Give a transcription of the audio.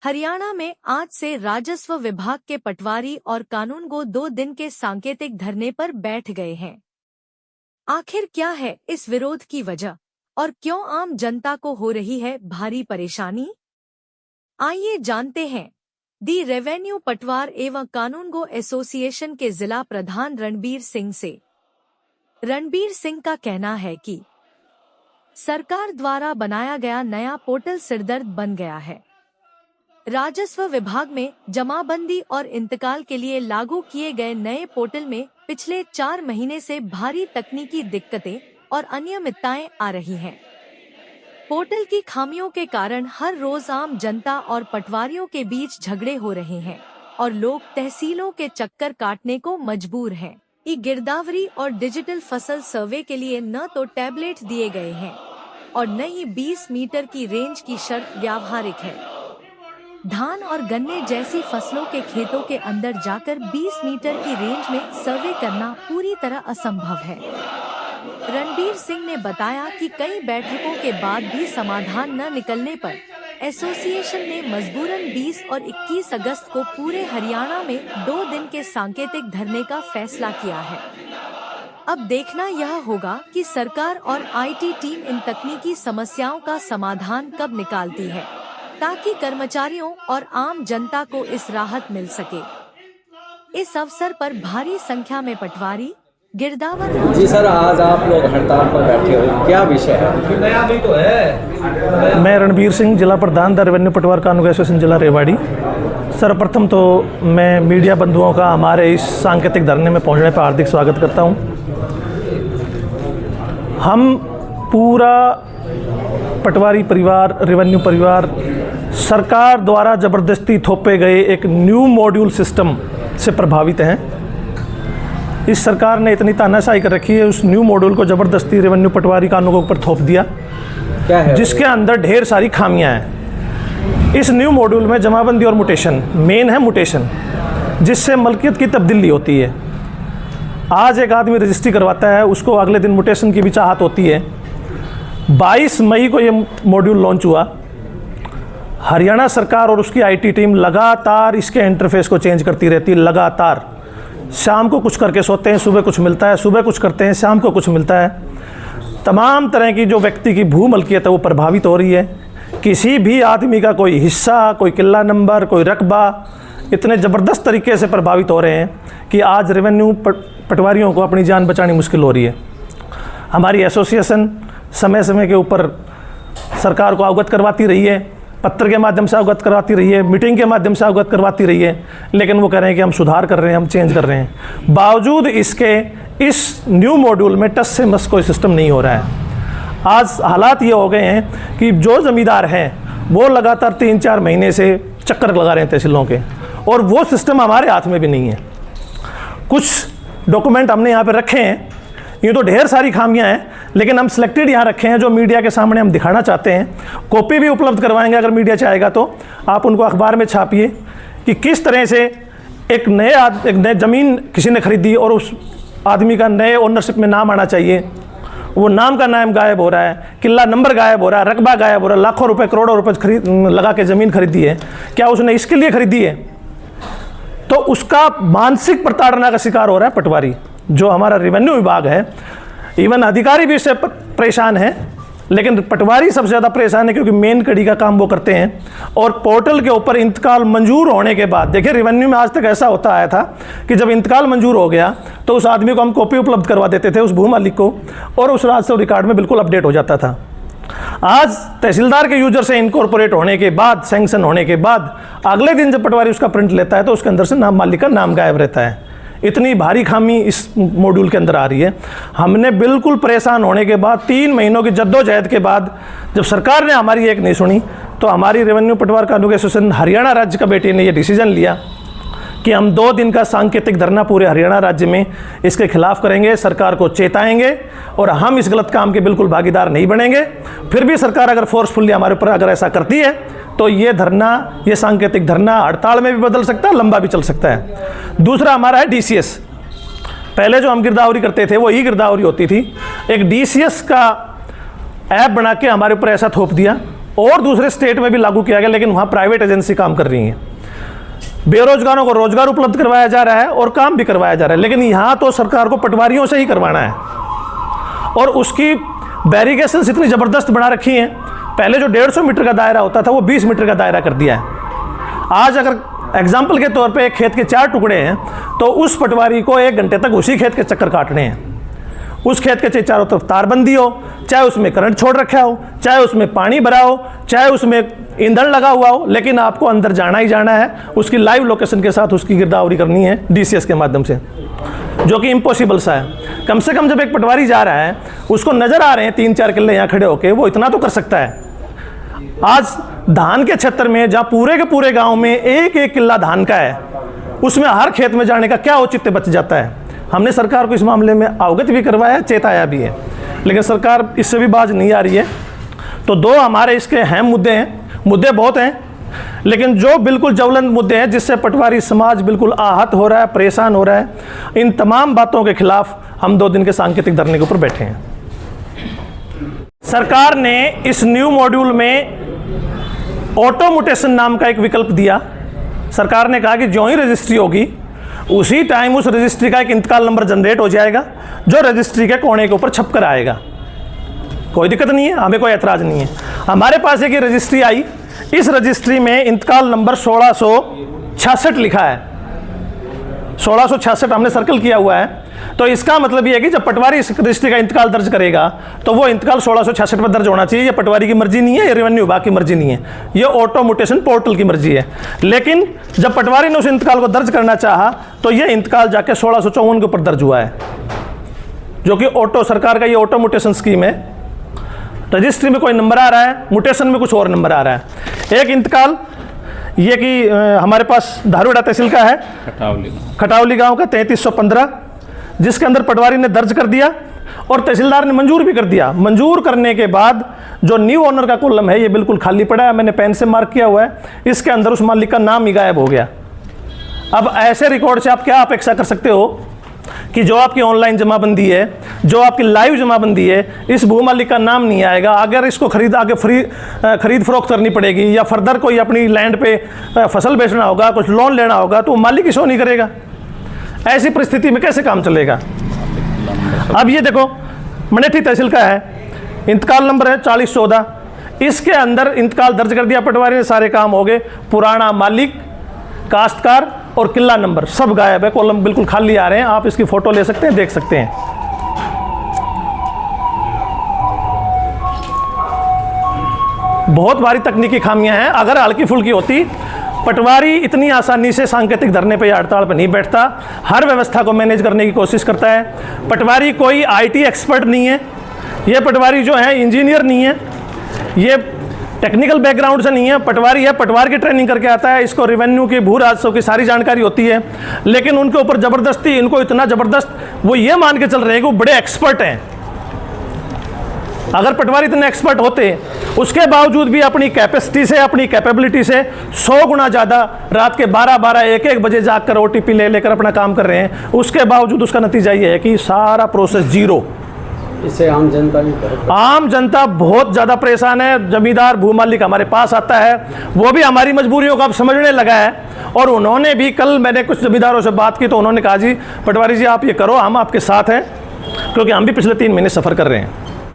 हरियाणा में आज से राजस्व विभाग के पटवारी और कानूनगो 2 दिन के सांकेतिक धरने पर बैठ गए हैं। आखिर क्या है इस विरोध की वजह और क्यों आम जनता को हो रही है भारी परेशानी? आइए जानते हैं। दी रेवेन्यू पटवार एवं कानूनगो एसोसिएशन के जिला प्रधान रणबीर सिंह से। रणबीर सिंह का कहना है कि सरकार द्वारा बनाया गया नया पोर्टल सिरदर्द बन गया है। राजस्व विभाग में जमाबंदी और इंतकाल के लिए लागू किए गए नए पोर्टल में पिछले 4 महीने से भारी तकनीकी दिक्कतें और अनियमितताएं आ रही हैं। पोर्टल की खामियों के कारण हर रोज आम जनता और पटवारियों के बीच झगड़े हो रहे हैं और लोग तहसीलों के चक्कर काटने को मजबूर हैं। गिरदावरी और डिजिटल फसल सर्वे के लिए न तो टैबलेट दिए गए हैं और न ही 20 मीटर की रेंज की शर्त व्यावहारिक है। धान और गन्ने जैसी फसलों के खेतों के अंदर जाकर 20 मीटर की रेंज में सर्वे करना पूरी तरह असंभव है। रणबीर सिंह ने बताया कि कई बैठकों के बाद भी समाधान न निकलने पर एसोसिएशन ने मजबूरन 20 और 21 अगस्त को पूरे हरियाणा में 2 दिन के सांकेतिक धरने का फैसला किया है। अब देखना यह होगा कि सरकार और आईटी टीम इन तकनीकी समस्याओं का समाधान कब निकालती है, ताकि कर्मचारियों और आम जनता को इस राहत मिल सके। इस अवसर पर भारी संख्या में पटवारी गिरदावर। जी सर, आज आप लोग हड़ताल पर बैठे हो, क्या विषय है? मैं रणबीर सिंह, जिला प्रधान द रेवेन्यू पटवार कानूनगो एसोसिएशन जिला रेवाड़ी। सर्वप्रथम तो मैं मीडिया बंधुओं का हमारे इस सांकेतिक धरने में पहुंचने पर हार्दिक स्वागत करता हूं। हम पूरा पटवारी परिवार, रेवेन्यू परिवार सरकार द्वारा ज़बरदस्ती थोपे गए एक न्यू मॉड्यूल सिस्टम से प्रभावित हैं। इस सरकार ने इतनी तानाशाही कर रखी है, उस न्यू मॉड्यूल को ज़बरदस्ती रेवेन्यू पटवारी कानूनों के ऊपर थोप दिया, क्या है जिसके अंदर ढेर सारी खामियां हैं। इस न्यू मॉड्यूल में जमाबंदी और मुटेशन मेन है, मुटेशन जिससे मलकियत की तब्दीली होती है। आज एक आदमी रजिस्ट्री करवाता है, उसको अगले दिन मुटेशन की भी चाहत होती है। 22 मई को ये मॉड्यूल लॉन्च हुआ। हरियाणा सरकार और उसकी आईटी टीम लगातार इसके इंटरफेस को चेंज करती रहती है। लगातार शाम को कुछ करके सोते हैं, सुबह कुछ मिलता है, सुबह कुछ करते हैं, शाम को कुछ मिलता है। तमाम तरह की जो व्यक्ति की भू मलकियत है वो प्रभावित हो रही है। किसी भी आदमी का कोई हिस्सा, कोई किला नंबर, कोई रकबा इतने ज़बरदस्त तरीके से प्रभावित हो रहे हैं कि आज रेवेन्यू पटवारियों को अपनी जान बचानी मुश्किल हो रही है। हमारी एसोसिएशन समय समय के ऊपर सरकार को अवगत करवाती रही है, पत्र के माध्यम से अवगत करवाती रही है, मीटिंग के माध्यम से अवगत करवाती रही है, लेकिन वो कह रहे हैं कि हम सुधार कर रहे हैं, हम चेंज कर रहे हैं। बावजूद इसके इस न्यू मॉड्यूल में टस से मस कोई सिस्टम नहीं हो रहा है। आज हालात ये हो गए हैं कि जो ज़मींदार हैं वो लगातार 3-4 महीने से चक्कर लगा रहे हैं तहसीलों के, और वो सिस्टम हमारे हाथ में भी नहीं है। कुछ डॉक्यूमेंट हमने यहाँ पर रखे हैं, ये तो ढेर सारी खामियां हैं, लेकिन हम सिलेक्टेड यहाँ रखे हैं जो मीडिया के सामने हम दिखाना चाहते हैं। कॉपी भी उपलब्ध करवाएंगे अगर मीडिया चाहेगा तो। आप उनको अखबार में छापिए कि किस तरह से एक नए ज़मीन किसी ने खरीदी और उस आदमी का नए ओनरशिप में नाम आना चाहिए, वो नाम का नाम गायब हो रहा है, किला नंबर गायब हो रहा है, रकबा गायब हो रहा है। लाखों रुपये, करोड़ों रुपये लगा के ज़मीन खरीदी है, क्या उसने इसके लिए खरीदी है? तो उसका मानसिक प्रताड़ना का शिकार हो रहा है पटवारी। जो हमारा रेवेन्यू विभाग है, इवन अधिकारी भी इससे परेशान है, लेकिन पटवारी सबसे ज़्यादा परेशान है, क्योंकि मेन कड़ी का काम वो करते हैं। और पोर्टल के ऊपर इंतकाल मंजूर होने के बाद, देखिए रेवेन्यू में आज तक ऐसा होता आया था कि जब इंतकाल मंजूर हो गया तो उस आदमी को हम कॉपी उपलब्ध करवा देते थे, उस भू मालिक को, और उस राजस्व रिकॉर्ड में बिल्कुल अपडेट हो जाता था। आज तहसीलदार के यूजर से इनकॉर्पोरेट होने के बाद, सैंक्शन होने के बाद, अगले दिन जब पटवारी उसका प्रिंट लेता है तो उसके अंदर से नाम मालिक का नाम गायब रहता है। इतनी भारी खामी इस मॉड्यूल के अंदर आ रही है। हमने बिल्कुल परेशान होने के बाद, 3 महीनों की जद्दोजहद के बाद, जब सरकार ने हमारी एक नहीं सुनी, तो हमारी रेवेन्यू पटवार कानूनगो एसोसिएशन हरियाणा राज्य कमेटी ने यह डिसीजन लिया कि हम 2 दिन का सांकेतिक धरना पूरे हरियाणा राज्य में इसके खिलाफ करेंगे, सरकार को चेताएंगे और हम इस गलत काम के बिल्कुल भागीदार नहीं बनेंगे। फिर भी सरकार अगर फोर्सफुली हमारे ऊपर अगर ऐसा करती है तो ये धरना, ये सांकेतिक धरना हड़ताल में भी बदल सकता है, लंबा भी चल सकता है। दूसरा हमारा है डीसीएस। पहले जो हम गिरदावरी करते थे वो ई गिरदावरी होती थी। एक डीसीएस का ऐप बना के हमारे ऊपर ऐसा थोप दिया और दूसरे स्टेट में भी लागू किया गया, लेकिन वहाँ प्राइवेट एजेंसी काम कर रही हैं। बेरोजगारों को रोजगार उपलब्ध करवाया जा रहा है और काम भी करवाया जा रहा है, लेकिन यहाँ तो सरकार को पटवारियों से ही करवाना है। और उसकी बैरिकेशंस इतनी ज़बरदस्त बना रखी हैं, पहले जो 150 मीटर का दायरा होता था वो 20 मीटर का दायरा कर दिया है। आज अगर एग्जाम्पल के तौर पे एक खेत के 4 टुकड़े हैं तो उस पटवारी को 1 घंटे तक उसी खेत के चक्कर काटने हैं। उस खेत के चारों तरफ तारबंदी हो, चाहे उसमें करंट छोड़ रखा हो, चाहे उसमें पानी भरा हो, चाहे उसमें ईंधन लगा हुआ हो, लेकिन आपको अंदर जाना ही जाना है। उसकी लाइव लोकेशन के साथ उसकी गिरदावरी करनी है DCS के माध्यम से, जो कि इम्पॉसिबल सा है। कम से कम जब एक पटवारी जा रहा है, उसको नज़र आ रहे हैं 3-4 किले यहाँ खड़े होके, वो इतना तो कर सकता है। आज धान के क्षेत्र में जहाँ पूरे के पूरे गाँव में 1-1 किला धान का है, उसमें हर खेत में जाने का क्या औचित्य बच जाता है। हमने सरकार को इस मामले में अवगत भी करवाया, चेताया भी है, लेकिन सरकार इससे भी बाज नहीं आ रही है। तो 2 हमारे इसके अहम मुद्दे हैं। मुद्दे बहुत हैं, लेकिन जो बिल्कुल ज्वलंत मुद्दे हैं जिससे पटवारी समाज बिल्कुल आहत हो रहा है, परेशान हो रहा है, इन तमाम बातों के खिलाफ हम 2 दिन के सांकेतिक धरने के ऊपर बैठे हैं। सरकार ने इस न्यू मॉड्यूल में ऑटो म्यूटेशन नाम का एक विकल्प दिया। सरकार ने कहा कि जो ही रजिस्ट्री होगी उसी टाइम उस रजिस्ट्री का एक इंतकाल नंबर जनरेट हो जाएगा, जो रजिस्ट्री के कोने के ऊपर छप कर आएगा। कोई दिक्कत नहीं है, हमें कोई ऐतराज़ नहीं है। हमारे पास एक रजिस्ट्री आई, इस रजिस्ट्री में इंतकाल नंबर 1666 लिखा है। 1666 हमने सर्कल किया हुआ है। तो इसका मतलब ये है कि जब पटवारी इस रजिस्ट्री का इंतकाल दर्ज करेगा तो वो इंतकाल 1666 पर दर्ज होना चाहिए। ये पटवारी की मर्जी नहीं है, ये रेवेन्यू विभाग की मर्जी नहीं है, ये ऑटो म्यूटेशन पोर्टल की मर्जी है। लेकिन जब पटवारी ने उस इंतकाल को दर्ज करना चाहा तो ये इंतकाल जाके 1654 के ऊपर दर्ज हुआ है, जो कि ऑटो सरकार का ये ऑटो म्यूटेशन स्कीम है। रजिस्ट्री में कोई नंबर आ रहा है, म्यूटेशन में कुछ और नंबर आ रहा है। एक इंतकाल ये कि हमारे पास धारूड़ा तहसील का है, खटावली गांव का 3315, जिसके अंदर पटवारी ने दर्ज कर दिया और तहसीलदार ने मंजूर भी कर दिया। मंजूर करने के बाद जो न्यू ओनर का कॉलम है ये बिल्कुल खाली पड़ा है, मैंने पेन से मार्क किया हुआ है, इसके अंदर उस मालिक का नाम ही गायब हो गया। अब ऐसे रिकॉर्ड से आप क्या अपेक्षा कर सकते हो कि जो आपकी ऑनलाइन जमाबंदी है, जो आपकी लाइव जमाबंदी है, इस भू मालिक का नाम नहीं आएगा। अगर इसको आगे खरीद फरोख्त करनी पड़ेगी या फर्दर कोई अपनी लैंड पे फसल बेचना होगा, कुछ लोन लेना होगा, तो मालिक ही शो नहीं करेगा। ऐसी परिस्थिति में कैसे काम चलेगा। अब ये देखो मनेठी तहसील का है, इंतकाल नंबर है 4014, इसके अंदर इंतकाल दर्ज कर दिया पटवारी ने, सारे काम हो गए। पुराना मालिक, काश्तकार और किला नंबर सब गायब है, कॉलम बिल्कुल खाली आ रहे हैं। आप इसकी फोटो ले सकते हैं, देख सकते हैं। बहुत भारी तकनीकी खामियां हैं। अगर हल्की फुल्की होती, पटवारी इतनी आसानी से सांकेतिक धरने पे या हड़ताल पे नहीं बैठता, हर व्यवस्था को मैनेज करने की कोशिश करता है। पटवारी कोई IT एक्सपर्ट नहीं है, ये पटवारी जो है इंजीनियर नहीं है, ये टेक्निकल बैकग्राउंड से नहीं है। पटवारी है, पटवार की ट्रेनिंग करके आता है, इसको रेवेन्यू की, भू राजस्व की सारी जानकारी होती है, लेकिन उनके ऊपर ज़बरदस्ती, इनको इतना ज़बरदस्त वो ये मान के चल रहे हैं कि वो बड़े एक्सपर्ट हैं। अगर पटवारी इतने एक्सपर्ट होते, उसके बावजूद भी अपनी कैपेसिटी से, अपनी कैपेबिलिटी से 100 गुना ज़्यादा रात के 12-12, 1-1 बजे जाकर OTP ले लेकर अपना काम कर रहे हैं, उसके बावजूद उसका नतीजा ये है कि सारा प्रोसेस जीरो। इससे आम जनता भी आम जनता बहुत ज़्यादा परेशान है। जमींदार भू मालिक हमारे पास आता है, वो भी हमारी मजबूरियों को अब समझने लगा है, और उन्होंने भी, कल मैंने कुछ जमींदारों से बात की तो उन्होंने कहा जी पटवारी जी आप ये करो, हम आपके साथ हैं, क्योंकि हम भी पिछले 3 महीने सफ़र कर रहे हैं।